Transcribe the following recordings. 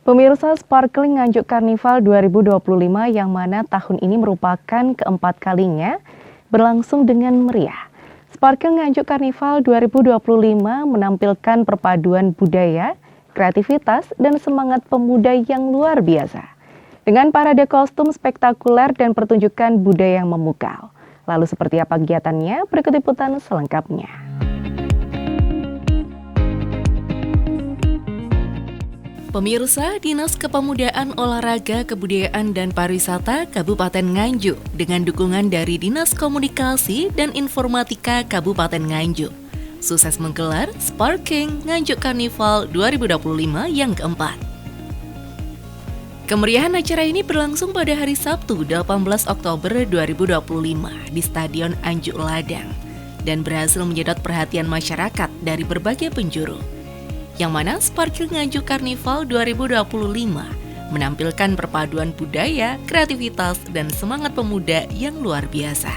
Pemirsa, Sparkling Nganjuk Carnival 2025 yang mana tahun ini merupakan keempat kalinya berlangsung dengan meriah. Sparkling Nganjuk Carnival 2025 menampilkan perpaduan budaya, kreativitas, dan semangat pemuda yang luar biasa. Dengan parade kostum spektakuler dan pertunjukan budaya yang memukau. Lalu seperti apa kegiatannya? Berikut liputan selengkapnya. Pemirsa, Dinas Kepemudaan, Olahraga, Kebudayaan, dan Pariwisata Kabupaten Nganjuk dengan dukungan dari Dinas Komunikasi dan Informatika Kabupaten Nganjuk sukses menggelar Sparkling Nganjuk Carnival 2025 yang keempat. Kemeriahan acara ini berlangsung pada hari Sabtu 18 Oktober 2025 di Stadion Anjuk Ladang dan berhasil menyedot perhatian masyarakat dari berbagai penjuru. Yang mana Sparkling Nganjuk Carnival 2025 menampilkan perpaduan budaya, kreativitas, dan semangat pemuda yang luar biasa.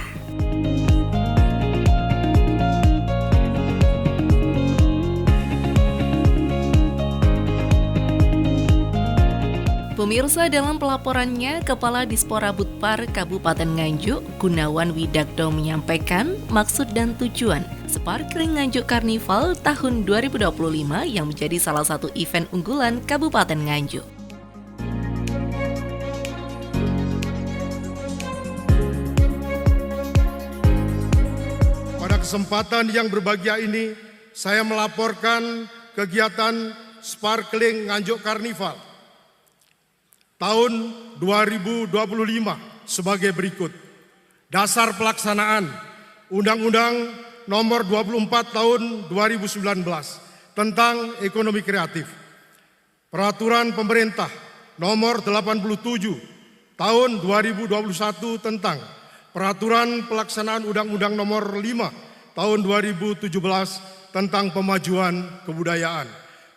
Pemirsa, dalam pelaporannya, Kepala Dispora Budpar Kabupaten Nganjuk, Gunawan Widakdo menyampaikan maksud dan tujuan Sparkling Nganjuk Carnival tahun 2025 yang menjadi salah satu event unggulan Kabupaten Nganjuk. Pada kesempatan yang berbahagia ini, saya melaporkan kegiatan Sparkling Nganjuk Carnival tahun 2025 sebagai berikut. Dasar pelaksanaan Undang-Undang Nomor 24 Tahun 2019 tentang Ekonomi Kreatif. Peraturan Pemerintah Nomor 87 Tahun 2021 tentang Peraturan Pelaksanaan Undang-Undang Nomor 5 Tahun 2017 tentang Pemajuan Kebudayaan.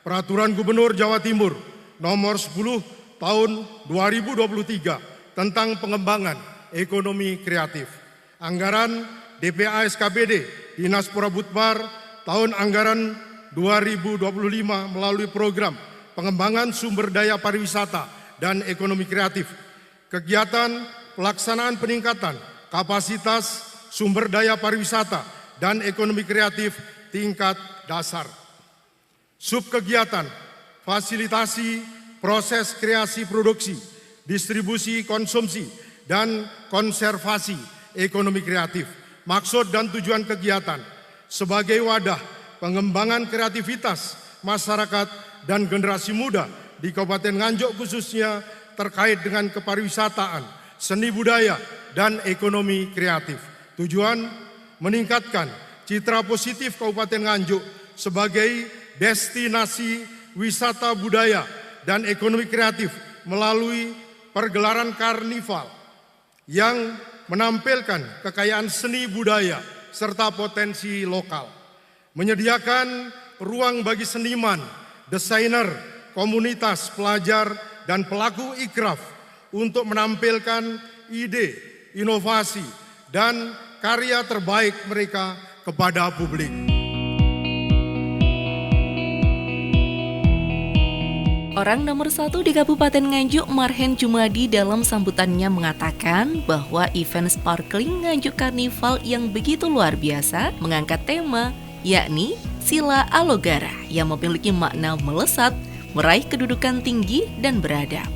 Peraturan Gubernur Jawa Timur Nomor 10 Tahun 2023 tentang pengembangan ekonomi kreatif. Anggaran DPA SKPD Dinas Purabudpar tahun anggaran 2025 melalui program pengembangan sumber daya pariwisata dan ekonomi kreatif. Kegiatan pelaksanaan peningkatan kapasitas sumber daya pariwisata dan ekonomi kreatif tingkat dasar. Subkegiatan fasilitasi proses kreasi produksi, distribusi konsumsi, dan konservasi ekonomi kreatif. Maksud dan tujuan kegiatan sebagai wadah pengembangan kreativitas masyarakat dan generasi muda di Kabupaten Nganjuk khususnya terkait dengan kepariwisataan, seni budaya, dan ekonomi kreatif. Tujuan meningkatkan citra positif Kabupaten Nganjuk sebagai destinasi wisata budaya dan ekonomi kreatif melalui pergelaran karnival yang menampilkan kekayaan seni budaya serta potensi lokal. Menyediakan ruang bagi seniman, desainer, komunitas, pelajar, dan pelaku ikraf untuk menampilkan ide, inovasi, dan karya terbaik mereka kepada publik. Orang nomor 1 di Kabupaten Nganjuk, Marhen Jumadi dalam sambutannya mengatakan bahwa event Sparkling Nganjuk Carnival yang begitu luar biasa mengangkat tema yakni Sila Alogara yang memiliki makna melesat, meraih kedudukan tinggi dan beradab.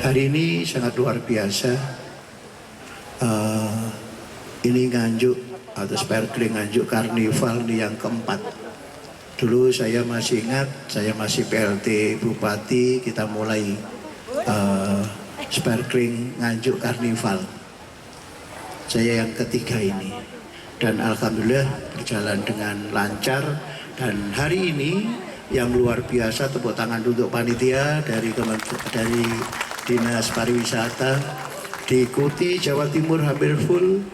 Hari ini sangat luar biasa. Ini Nganjuk atau Sparkling Nganjuk Carnival ini yang keempat. Dulu saya masih ingat, saya masih PLT Bupati, kita mulai Sparkling Nganjuk Carnival. Saya yang ketiga ini. Dan alhamdulillah berjalan dengan lancar. Dan hari ini yang luar biasa, tepuk tangan untuk panitia dari Dinas Pariwisata. Diikuti Jawa Timur hampir full,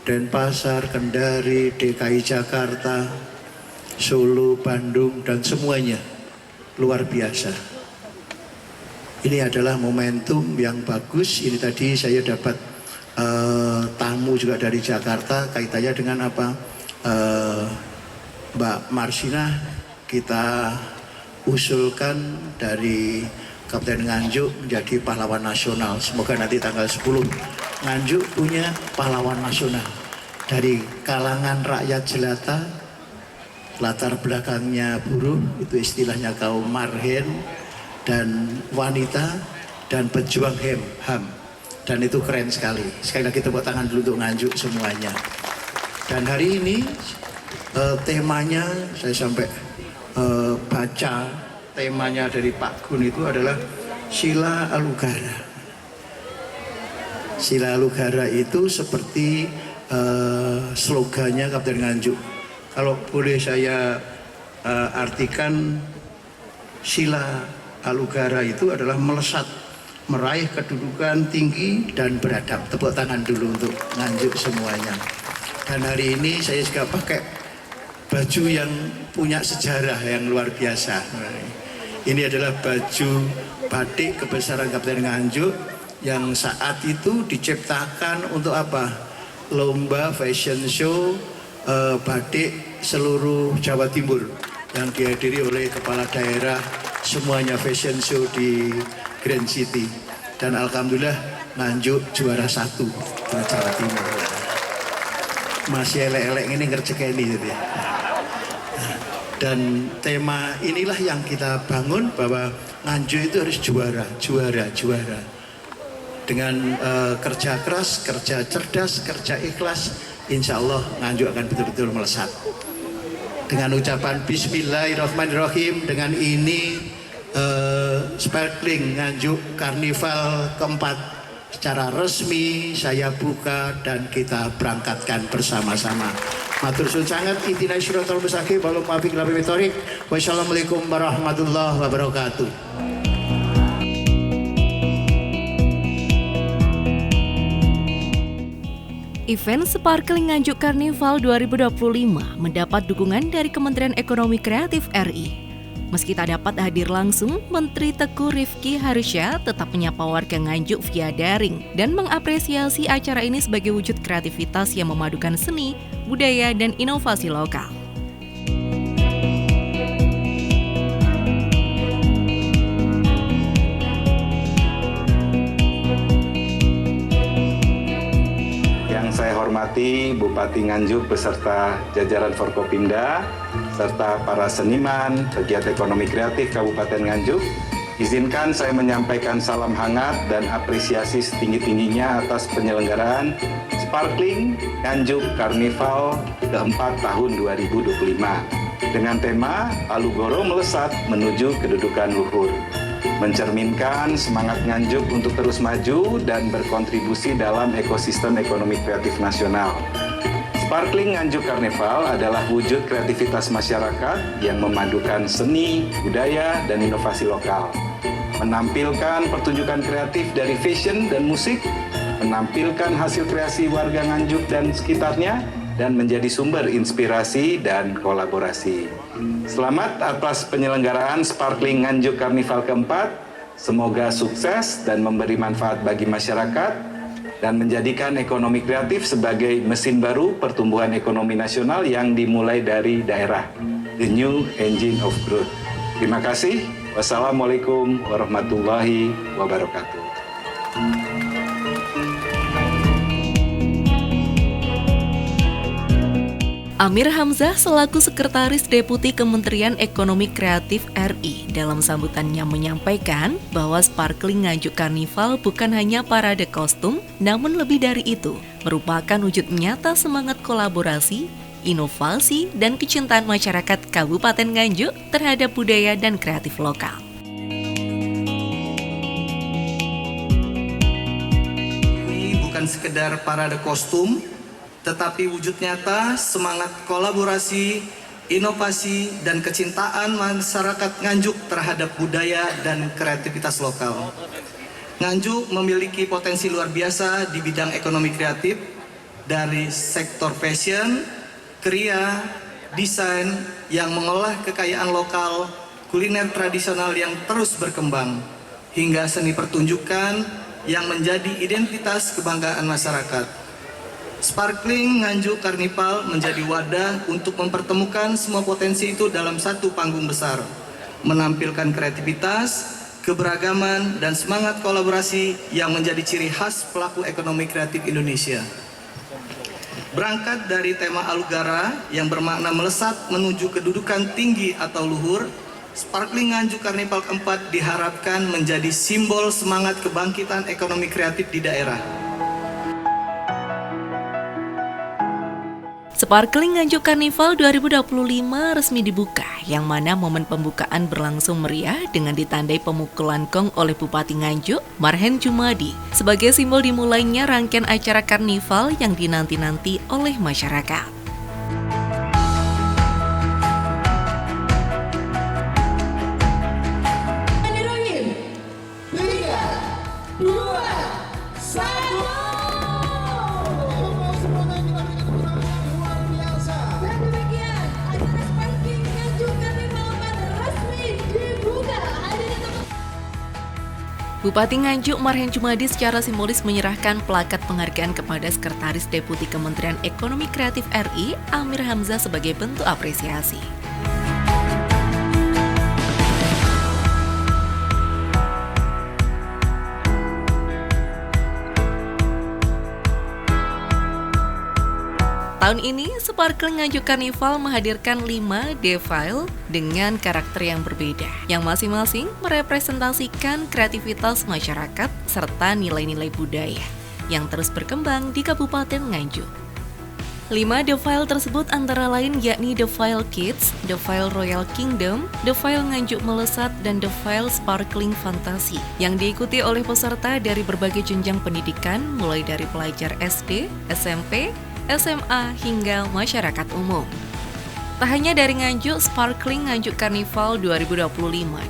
Denpasar, Kendari, DKI Jakarta, Solo, Bandung, dan semuanya luar biasa. Ini adalah momentum yang bagus. Ini tadi saya dapat tamu juga dari Jakarta. Kaitannya dengan apa? Mbak Marsina kita usulkan dari Kapten Nganjuk menjadi pahlawan nasional. Semoga nanti tanggal 10 Nganjuk punya pahlawan nasional. Dari kalangan rakyat jelata, latar belakangnya buruh, itu istilahnya kaum marhen, dan wanita, dan pejuang HAM. Dan itu keren sekali. Sekali lagi tepuk tangan dulu untuk Nganjuk semuanya. Dan hari ini temanya, saya sampai baca temanya dari Pak Gun itu adalah Sila Alugara. Sila Alugara itu seperti slogannya Kapten Nganjuk. Kalau boleh saya artikan, Sila Alugara itu adalah melesat, meraih kedudukan tinggi dan beradab. Tepuk tangan dulu untuk Nganjuk semuanya. Dan hari ini saya juga pakai baju yang punya sejarah yang luar biasa. Ini adalah baju batik kebesaran Kapten Nganjuk yang saat itu diciptakan untuk apa? Lomba fashion show batik seluruh Jawa Timur yang dihadiri oleh kepala daerah, semuanya fashion show di Grand City. Dan alhamdulillah Nganjuk juara 1 di Jawa Timur. Masih elek-elek ini ngercekeni gitu ya. Dan tema inilah yang kita bangun, bahwa Nganjuk itu harus juara. Dengan kerja keras, kerja cerdas, kerja ikhlas, insya Allah Nganjuk akan betul-betul melesat. Dengan ucapan Bismillahirrahmanirrahim, dengan ini Sparkling Nganjuk Karnival keempat secara resmi saya buka dan kita berangkatkan bersama-sama. Matur suwun sangat, intina syiratal mustaqim, walum afiq labi mitorik. Wassalamualaikum warahmatullahi wabarakatuh. Event Sparkling Nganjuk Karnival 2025 mendapat dukungan dari Kementerian Ekonomi Kreatif RI. Meski tak dapat hadir langsung, Menteri Teuku Rifki Harsha tetap menyapa warga Nganjuk via daring dan mengapresiasi acara ini sebagai wujud kreativitas yang memadukan seni, budaya, dan inovasi lokal. Saya hormati Bupati Nganjuk beserta jajaran Forkopimda, serta para seniman, pegiat ekonomi kreatif Kabupaten Nganjuk. Izinkan saya menyampaikan salam hangat dan apresiasi setinggi-tingginya atas penyelenggaraan Sparkling Nganjuk Karnival keempat tahun 2025 dengan tema Alugoro Melesat Menuju Kedudukan Luhur, mencerminkan semangat Nganjuk untuk terus maju dan berkontribusi dalam ekosistem ekonomi kreatif nasional. Sparkling Nganjuk Karnival adalah wujud kreativitas masyarakat yang memadukan seni, budaya, dan inovasi lokal. Menampilkan pertunjukan kreatif dari fashion dan musik, menampilkan hasil kreasi warga Nganjuk dan sekitarnya, dan menjadi sumber inspirasi dan kolaborasi. Selamat atas penyelenggaraan Sparkling Nganjuk Karnival keempat. Semoga sukses dan memberi manfaat bagi masyarakat dan menjadikan ekonomi kreatif sebagai mesin baru pertumbuhan ekonomi nasional yang dimulai dari daerah. The new engine of growth. Terima kasih. Wassalamualaikum warahmatullahi wabarakatuh. Amir Hamzah selaku Sekretaris Deputi Kementerian Ekonomi Kreatif RI dalam sambutannya menyampaikan bahwa Sparkling Nganjuk Karnival bukan hanya parade kostum, namun lebih dari itu, merupakan wujud nyata semangat kolaborasi, inovasi, dan kecintaan masyarakat Kabupaten Nganjuk terhadap budaya dan kreatif lokal. Ini bukan sekedar parade kostum, tetapi wujud nyata semangat kolaborasi, inovasi, dan kecintaan masyarakat Nganjuk terhadap budaya dan kreativitas lokal. Nganjuk memiliki potensi luar biasa di bidang ekonomi kreatif, dari sektor fashion, kriya, desain yang mengolah kekayaan lokal, kuliner tradisional yang terus berkembang, hingga seni pertunjukan yang menjadi identitas kebanggaan masyarakat. Sparkling Nganjuk Carnival menjadi wadah untuk mempertemukan semua potensi itu dalam satu panggung besar, menampilkan kreativitas, keberagaman, dan semangat kolaborasi yang menjadi ciri khas pelaku ekonomi kreatif Indonesia. Berangkat dari tema Alugara yang bermakna melesat menuju kedudukan tinggi atau luhur, Sparkling Nganjuk Carnival keempat diharapkan menjadi simbol semangat kebangkitan ekonomi kreatif di daerah. Sparkling Nganjuk Carnival 2025 resmi dibuka, yang mana momen pembukaan berlangsung meriah dengan ditandai pemukulan gong oleh Bupati Nganjuk, Marhen Jumadi, sebagai simbol dimulainya rangkaian acara karnival yang dinanti-nanti oleh masyarakat. Bupati Nganjuk Marhen Jumadi secara simbolis menyerahkan plakat penghargaan kepada Sekretaris Deputi Kementerian Ekonomi Kreatif RI, Amir Hamzah, sebagai bentuk apresiasi. Tahun ini, Sparkling Nganjuk Carnival menghadirkan 5 defile dengan karakter yang berbeda, yang masing-masing merepresentasikan kreativitas masyarakat serta nilai-nilai budaya yang terus berkembang di Kabupaten Nganjuk. 5 defile tersebut antara lain yakni Defile Kids, Defile Royal Kingdom, Defile Nganjuk Melesat, dan Defile Sparkling Fantasi, yang diikuti oleh peserta dari berbagai jenjang pendidikan mulai dari pelajar SD, SMP, SMA, hingga masyarakat umum. Tak hanya dari Nganjuk, Sparkling Nganjuk Carnival 2025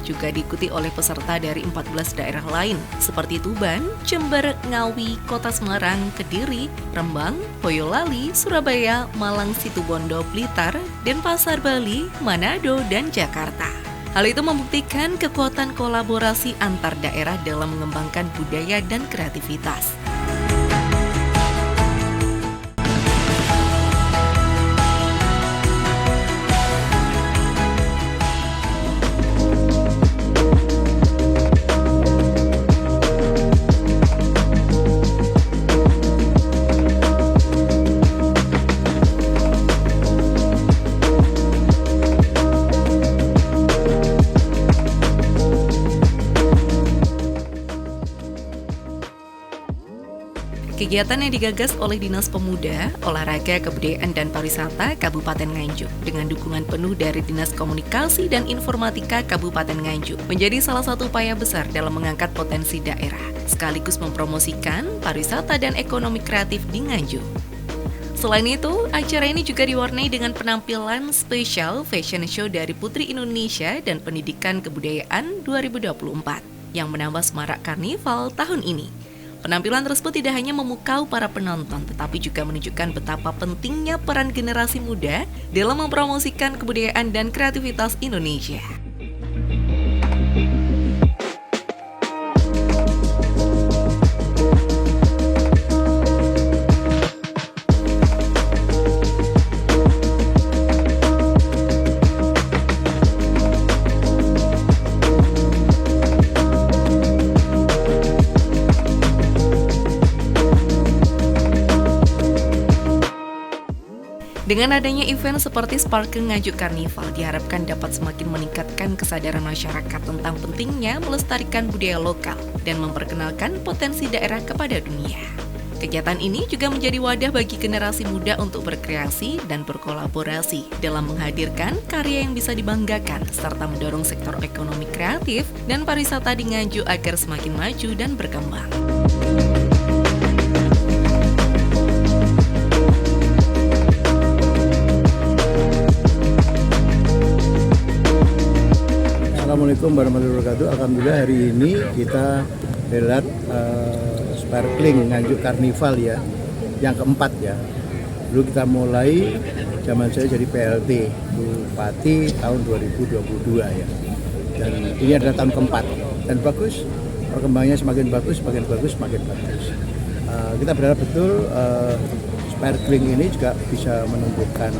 juga diikuti oleh peserta dari 14 daerah lain seperti Tuban, Jember, Ngawi, Kota Semarang, Kediri, Rembang, Boyolali, Surabaya, Malang, Situbondo, Blitar, Denpasar, Bali, Manado, dan Jakarta. Hal itu membuktikan kekuatan kolaborasi antar daerah dalam mengembangkan budaya dan kreativitas. Kegiatan yang digagas oleh Dinas Pemuda, Olahraga, Kebudayaan, dan Pariwisata Kabupaten Nganjuk dengan dukungan penuh dari Dinas Komunikasi dan Informatika Kabupaten Nganjuk menjadi salah satu upaya besar dalam mengangkat potensi daerah, sekaligus mempromosikan pariwisata dan ekonomi kreatif di Nganjuk. Selain itu, acara ini juga diwarnai dengan penampilan spesial fashion show dari Putri Indonesia dan Pendidikan Kebudayaan 2024 yang menambah semarak karnival tahun ini. Penampilan tersebut tidak hanya memukau para penonton, tetapi juga menunjukkan betapa pentingnya peran generasi muda dalam mempromosikan kebudayaan dan kreativitas Indonesia. Dengan adanya event seperti Sparkling Nganjuk Carnival diharapkan dapat semakin meningkatkan kesadaran masyarakat tentang pentingnya melestarikan budaya lokal dan memperkenalkan potensi daerah kepada dunia. Kegiatan ini juga menjadi wadah bagi generasi muda untuk berkreasi dan berkolaborasi dalam menghadirkan karya yang bisa dibanggakan serta mendorong sektor ekonomi kreatif dan pariwisata di Nganjuk agar semakin maju dan berkembang. Assalamualaikum warahmatullahi wabarakatuh. Alhamdulillah hari ini kita helat Sparkling Nganjuk Carnival ya, yang keempat ya. Dulu kita mulai zaman saya jadi PLT Bupati tahun 2022 ya. Dan ini adalah tahun keempat dan bagus, perkembangannya semakin bagus. Kita berharap betul sparkling ini juga bisa menumbuhkan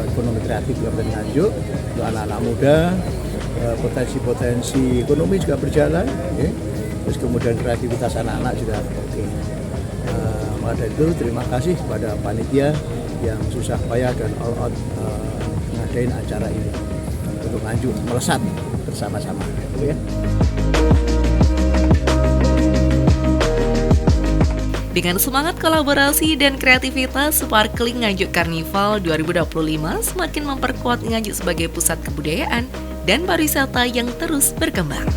ekonomi kreatif di Kabupaten Nganjuk untuk anak-anak muda, potensi-potensi ekonomi juga berjalan, ya. Terus kemudian kreativitas anak-anak juga oke. Maka dari itu terima kasih kepada panitia yang susah payah dan all out ngadain acara ini untuk Nganjuk melesat bersama-sama, ya. Dengan semangat kolaborasi dan kreativitas, Sparkling Nganjuk Carnival 2025 semakin memperkuat Nganjuk sebagai pusat kebudayaan dan pariwisata yang terus berkembang.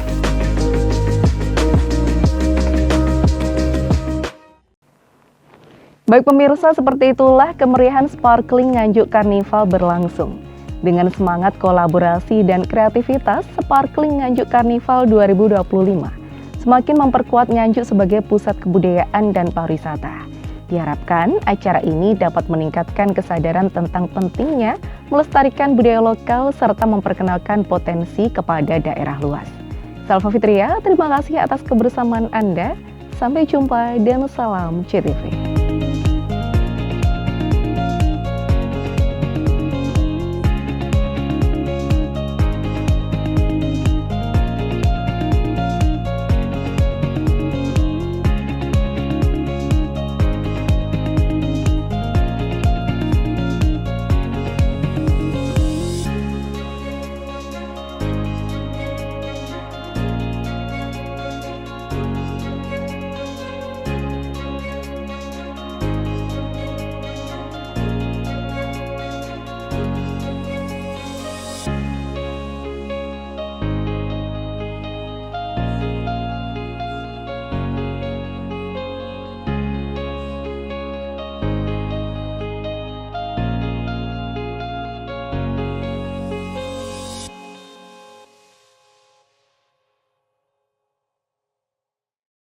Baik pemirsa, seperti itulah kemeriahan Sparkling Nganjuk Carnival berlangsung. Dengan semangat kolaborasi dan kreativitas, Sparkling Nganjuk Carnival 2025 semakin memperkuat Nganjuk sebagai pusat kebudayaan dan pariwisata. Diharapkan acara ini dapat meningkatkan kesadaran tentang pentingnya melestarikan budaya lokal serta memperkenalkan potensi kepada daerah luas. Salva Fitria, terima kasih atas kebersamaan Anda. Sampai jumpa dan salam CTV.